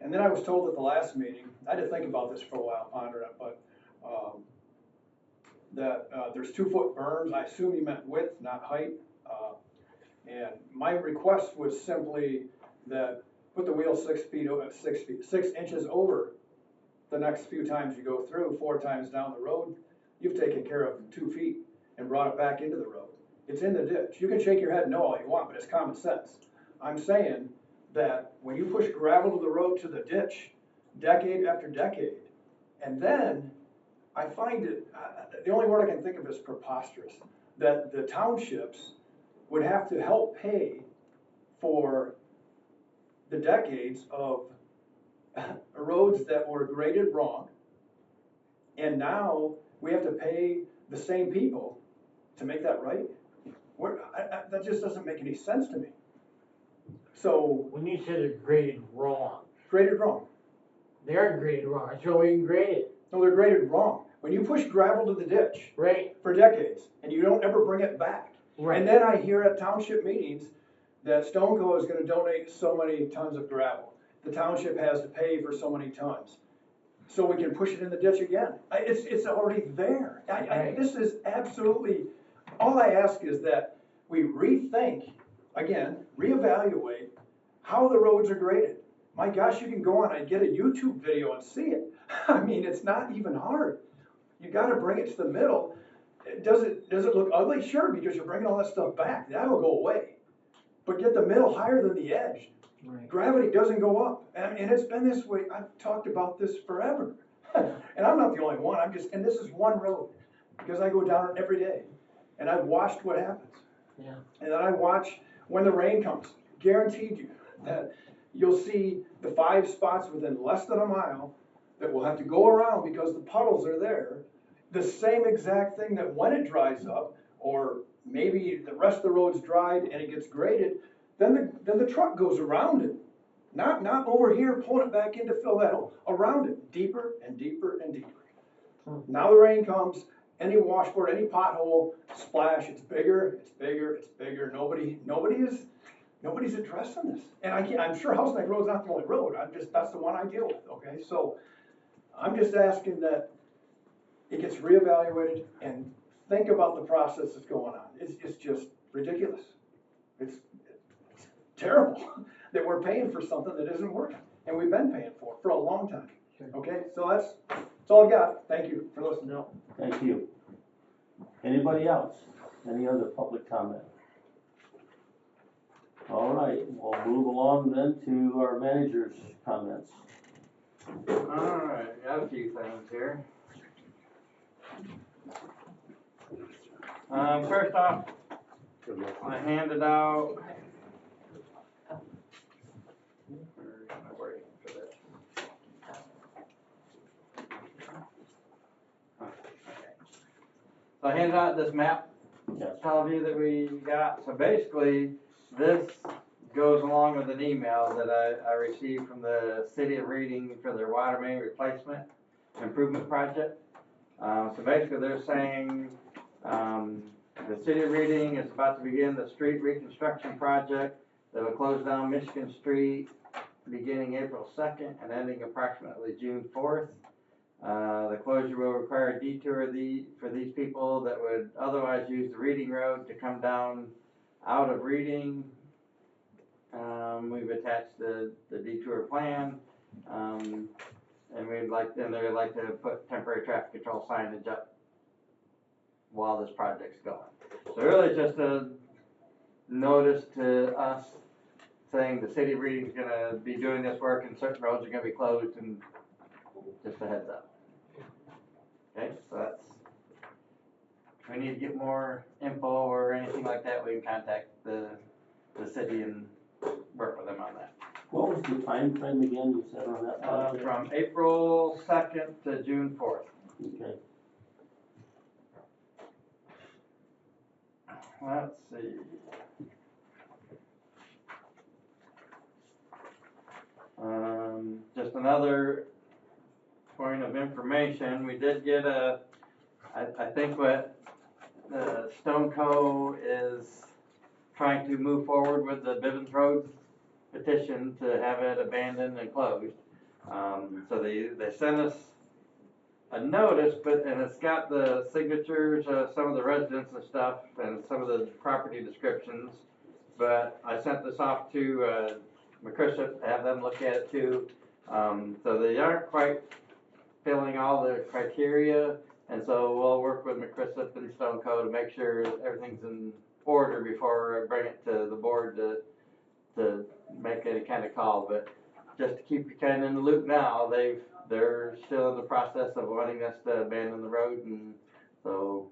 And then I was told at the last meeting, I had to think about this for a while, ponder it, but, that, there's 2-foot berms, I assume you meant width, not height. And my request was simply that, put the wheel 6 inches over the next few times you go through, 4 times down the road, you've taken care of 2 feet and brought it back into the road. It's in the ditch. You can shake your head no all you want, but it's common sense. I'm saying that when you push gravel to the road to the ditch, decade after decade, and then I find it, the only word I can think of is preposterous, that the townships would have to help pay for the decades of roads that were graded wrong, and now we have to pay the same people to make that right? That just doesn't make any sense to me. So, When you say they're graded wrong, graded wrong. they are graded wrong, that's why we can grade it, No, they're graded wrong. When you push gravel to the ditch right? for decades, and you don't ever bring it back. Right. And then I hear at township meetings that Stoneco is gonna donate so many tons of gravel. The township has to pay for so many tons, so we can push it in the ditch again. It's already there. Right. This is absolutely, all I ask is that we rethink, again, reevaluate how the roads are graded. My gosh, you can go on and get a YouTube video and see it. I mean, it's not even hard. You gotta bring it to the middle. Does it look ugly? Sure, because you're bringing all that stuff back. That'll go away. But get the middle higher than the edge. Right. Gravity doesn't go up. And it's been this way. I've talked about this forever. And I'm not the only one. And this is one road, because I go down it every day. And I've watched what happens. Yeah. And then I watch when the rain comes. Guaranteed you that you'll see the 5 spots within less than a mile that will have to go around because the puddles are there. The same exact thing that when it dries up, or maybe the rest of the road's dried and it gets graded, then the truck goes around it. Not over here pulling it back in to fill that hole. Around it, deeper and deeper and deeper. Now the rain comes, any washboard, any pothole, splash, it's bigger, it's bigger, it's bigger. Nobody's addressing this. And I'm sure House Neck Road's not the only road. That's the one I deal with, okay? So I'm just asking that it gets reevaluated and think about the process that's going on. It's just ridiculous. It's terrible that we're paying for something that isn't working. And we've been paying for a long time. Okay, so that's all I've got. Thank you for listening. No. Thank you. Anybody else? Any other public comment? All right, we'll move along then to our manager's comments. Alright, got a few things here. First off, I handed out. Where am I waiting for this? Okay. So I handed out this map, Yes. view that we got. So basically, this goes along with an email that I received from the city of Reading for their water main replacement improvement project. So basically they're saying, the city of Reading is about to begin the street reconstruction project that will close down Michigan Street beginning April 2nd and ending approximately June 4th. The closure will require a detour for these people that would otherwise use the Reading Road to come down out of Reading. We've attached the detour plan, and they'd like to put temporary traffic control signage up while this project's going. So really just a notice to us saying the city of Reading's gonna be doing this work and certain roads are gonna be closed, and just a heads up. Okay, so that's, if we need to get more info or anything like that, we can contact the city and work with them on that. What was the time frame again you said on that project? From April 2nd to June 4th. Okay. Let's see. Just another point of information, we did get I think what the Stoneco is trying to move forward with the Bivens Road petition to have it abandoned and closed. So they sent us a notice, and it's got the signatures of some of the residents and stuff, and some of the property descriptions. But I sent this off to McChrysop to have them look at it too. So they aren't quite filling all the criteria, and so we'll work with McChrysop and Stoneco to make sure everything's in order before I bring it to the board to make any kind of call. But just to keep you kind of in the loop now, they're still in the process of wanting us to abandon the road, and so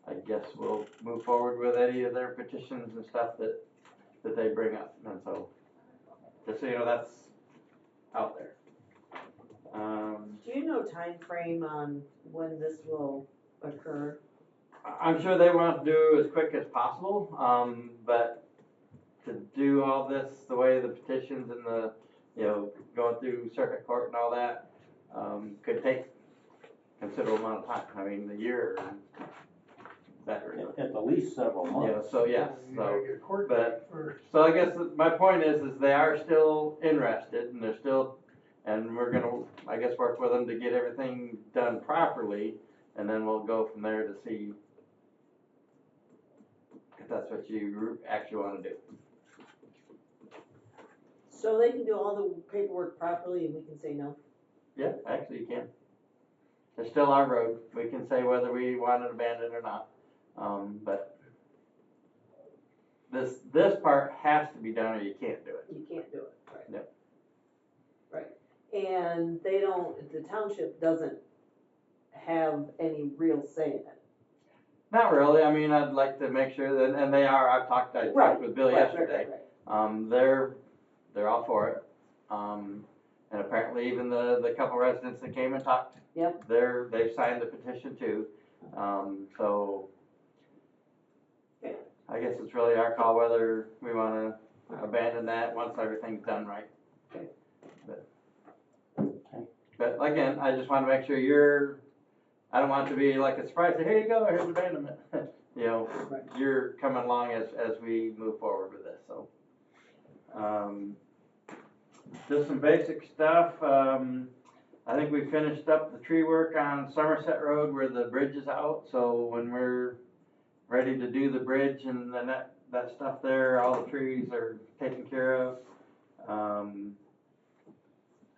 I guess we'll move forward with any of their petitions and stuff that they bring up. And so, just so you know, that's out there. Do you know time frame on when this will occur? I'm sure they want to do as quick as possible, but to do all this the way the petitions and the, going through circuit court and all that, could take considerable amount of time. I mean, a year or better. At the least several months. So yes, You gotta get court date but, first. so I guess my point is they are still interested, and they're still, and we're gonna, I guess, work with them to get everything done properly, and then we'll go from there to see if that's what you actually wanna do. So they can do all the paperwork properly and we can say no? Yeah, actually you can. It's still our road. We can say whether we want it abandoned or not. But this part has to be done or you can't do it. You can't do it, right? No. Right, and the township doesn't have any real say in it. Not really. I mean, I'd like to make sure that, and they are, I talked with Bill yesterday. They're all for it. And apparently even the couple residents that came and talked, Yep. they've signed the petition too. So Okay. I guess it's really our call whether we wanna abandon that once everything's done right. Okay. But again, I just wanna make sure I don't want it to be like a surprise, here you go, here's abandonment. Right. You're coming along as we move forward with this, so. Just some basic stuff. I think we finished up the tree work on Somerset Road where the bridge is out. So when we're ready to do the bridge and then that stuff there, all the trees are taken care of. I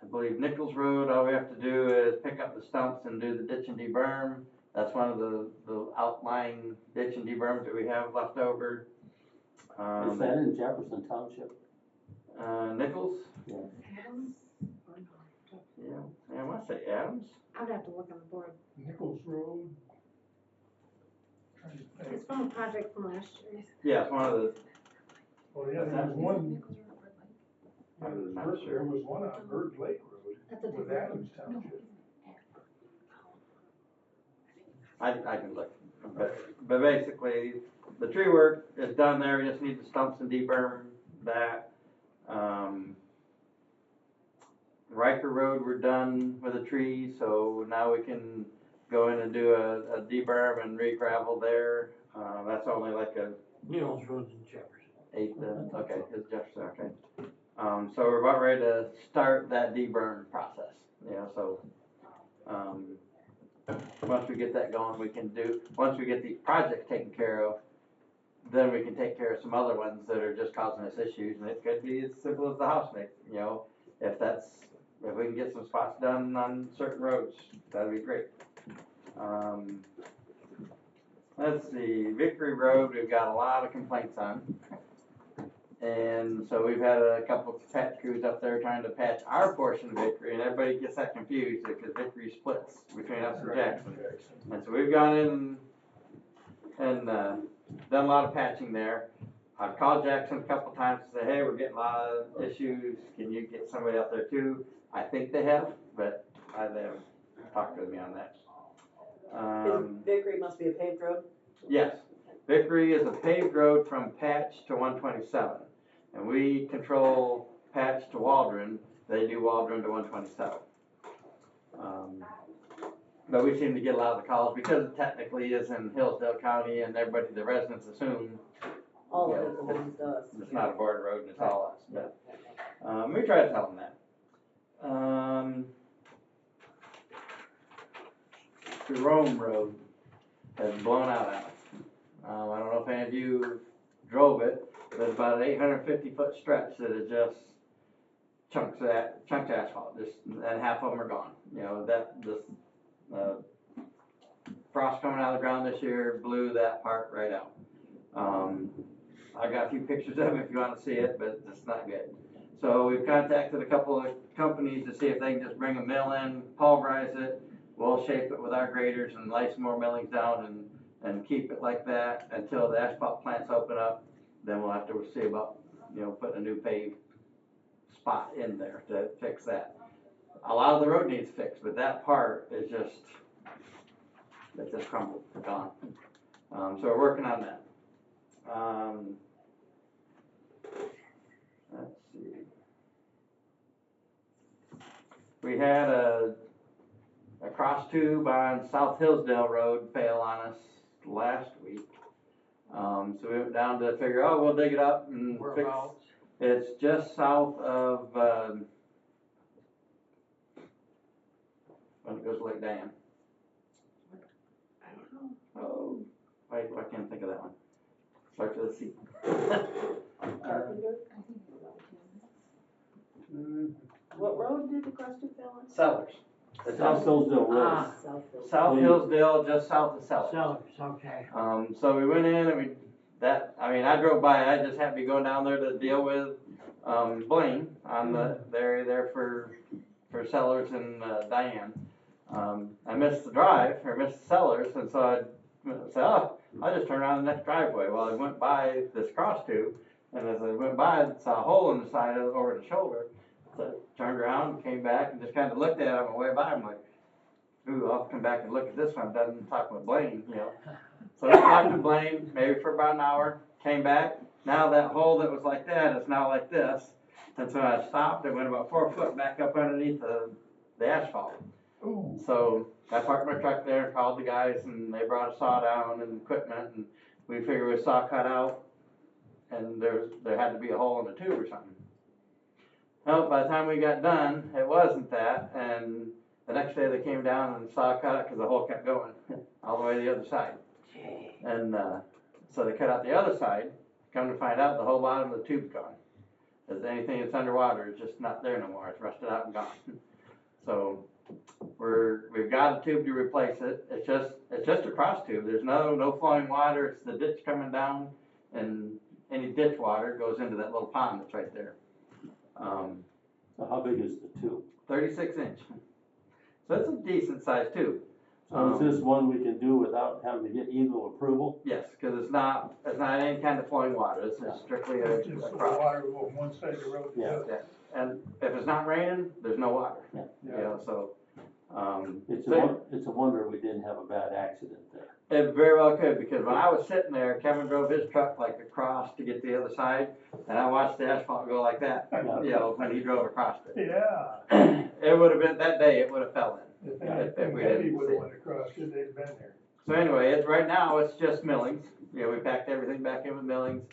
believe Nichols Road, all we have to do is pick up the stumps and do the ditch and deberm. That's one of the outlying ditch and deberms that we have left over. Is that in Jefferson Township? Nichols? Yeah. Adams or no? Yeah, I want to say Adams. I would have to look on the board. Nichols Road. Trying to think. It's from a project from last year. Yeah, it's one of the, Oh, yeah, there was one, I'm not there sure. was one on Bird Lake Road That's a with different. Adams Township. I can look. But basically, the tree work is done there. We just need the stumps and deberm that. Riker Road, we're done with the trees, so now we can go in and do a deberm and re-gravel there. That's only like a Nichols Road's in Jefferson. okay, it's Jefferson, okay. So we're about ready to start that deburn process, so, once we get that going, once we get these projects taken care of, then we can take care of some other ones that are just causing us issues, and it could be as simple as the house mix, if we can get some spots done on certain roads, that'd be great. Let's see, Victory Road, we've got a lot of complaints on. And so we've had a couple of patch crews up there trying to patch our portion of Victory, and everybody gets that confused because Victory splits between us and Jackson. And so we've gone in and done a lot of patching there. I've called Jackson a couple of times to say, hey, we're getting a lot of issues, can you get somebody out there too? I think they have, but they haven't talked with me on that. Vickery must be a paved road? Yes, Vickery is a paved road from Patch to 127, and we control Patch to Waldron. They do Waldron to 127. But we seem to get a lot of the calls because it technically is in Hillsdale County and everybody, the residents assume All of it belongs to us. it's not a border road and it's all us, but, we try to tell them that. Jerome Road has blown out on us. I don't know if any of you drove it, but it's about an 850-foot stretch that is just chunks of asphalt, just, and half of them are gone. You know, frost coming out of the ground this year blew that part right out. I got a few pictures of it if you want to see it, but it's not good. So we've contacted a couple of companies to see if they can just bring a mill in, pulverize it. We'll shape it with our graders and lay some more millings down and keep it like that until the asphalt plants open up. Then we'll have to see about, putting a new paved spot in there to fix that. A lot of the road needs fixed, but that part is just crumbled, gone. So we're working on that. Let's see. We had a cross tube on South Hillsdale Road fail on us last week. So we went down to figure, we'll dig it up and fix. It's just south of, when it goes to Lake Dan. I don't know. Oh, wait, I can't think of that one. Starts with a C. Carpenter? What road did the cross tube fail on? Sellers. South Hillsdale Road. South Hillsdale, just south of Sellers. Sellers, okay. So we went in and I drove by, I just happened to be going down there to deal with, Blaine on the area there for Sellers and, Diane. I missed the drive, or missed the Sellers, and so I said, I'll just turn around the next driveway. Well, I went by this cross tube, and as I went by, I saw a hole in the side of over the shoulder. So I turned around, came back, and just kind of looked at it on my way by. I'm like, ooh, I'll come back and look at this one. Done talking with Blaine, So I talked to Blaine maybe for about an hour, came back. Now that hole that was like that is now like this. And so I stopped and went about 4 foot back up underneath the asphalt. Ooh. So I parked my truck there and called the guys, and they brought a saw down and equipment, and we figured we saw cut out, and there had to be a hole in the tube or something. Well, by the time we got done, it wasn't that, and the next day they came down and saw cut out because the hole kept going all the way to the other side. And so they cut out the other side. Come to find out, the whole bottom of the tube's gone. Because anything that's underwater is just not there no more. It's rusted out and gone. So we've got a tube to replace it. It's just a cross tube. There's no flowing water. It's the ditch coming down, and any ditch water goes into that little pond that's right there. So how big is the tube? 36 inch. So it's a decent sized tube. So is this one we can do without having to get easel approval? Yes, because it's not any kind of flowing water. It's strictly a Just the cross. water on one side of the road. Yeah. And if it's not raining, there's no water. Yeah. So It's a wonder we didn't have a bad accident there. it very well could, because when I was sitting there, Kevin drove his truck like across to get to the other side, and I watched the asphalt go like that, when he drove across it. Yeah. It would have been, that day, it would have fell in. If if we Eddie didn't would've see went across, they'd been there. So anyway, right now, it's just millings. We packed everything back in with millings,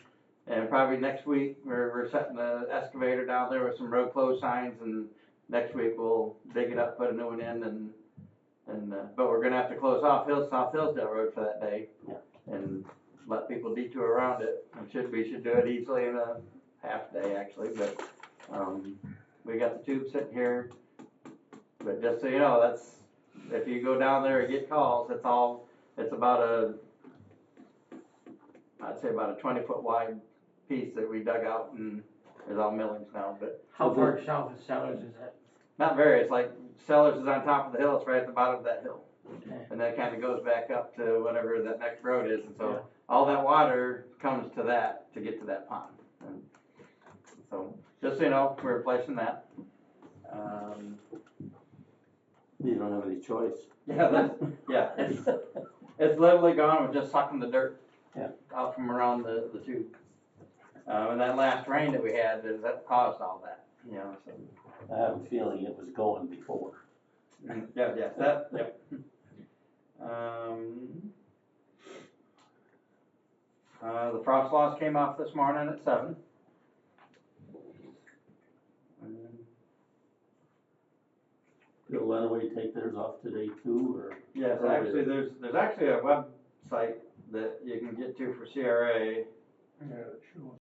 and probably next week, we're setting the excavator down there with some road closed signs, and next week we'll dig it up, put a new one in, but we're gonna have to close off South Hillsdale Road for that day, and let people detour around it. We should do it easily in a half day, actually, but, we got the tube sitting here. But just so you know, if you go down there and get calls, it's about I'd say about a 20-foot wide piece that we dug out, and there's all millings now, but. How far south of Sellers is that? Not very, it's like Sellers is on top of the hill, it's right at the bottom of that hill. Okay. And then it kind of goes back up to whatever that next road is, and so all that water comes to that to get to that pond. And so, just so you know, we're replacing that. You don't have any choice. It's literally gone with just sucking the dirt out from around the tube. And that last rain that we had, that caused all that, So. I have a feeling it was going before. Yep. The frost laws came off this morning at 7. Did Lenawee take theirs off today too, or? Yes, actually, there's actually a website that you can get to for CRA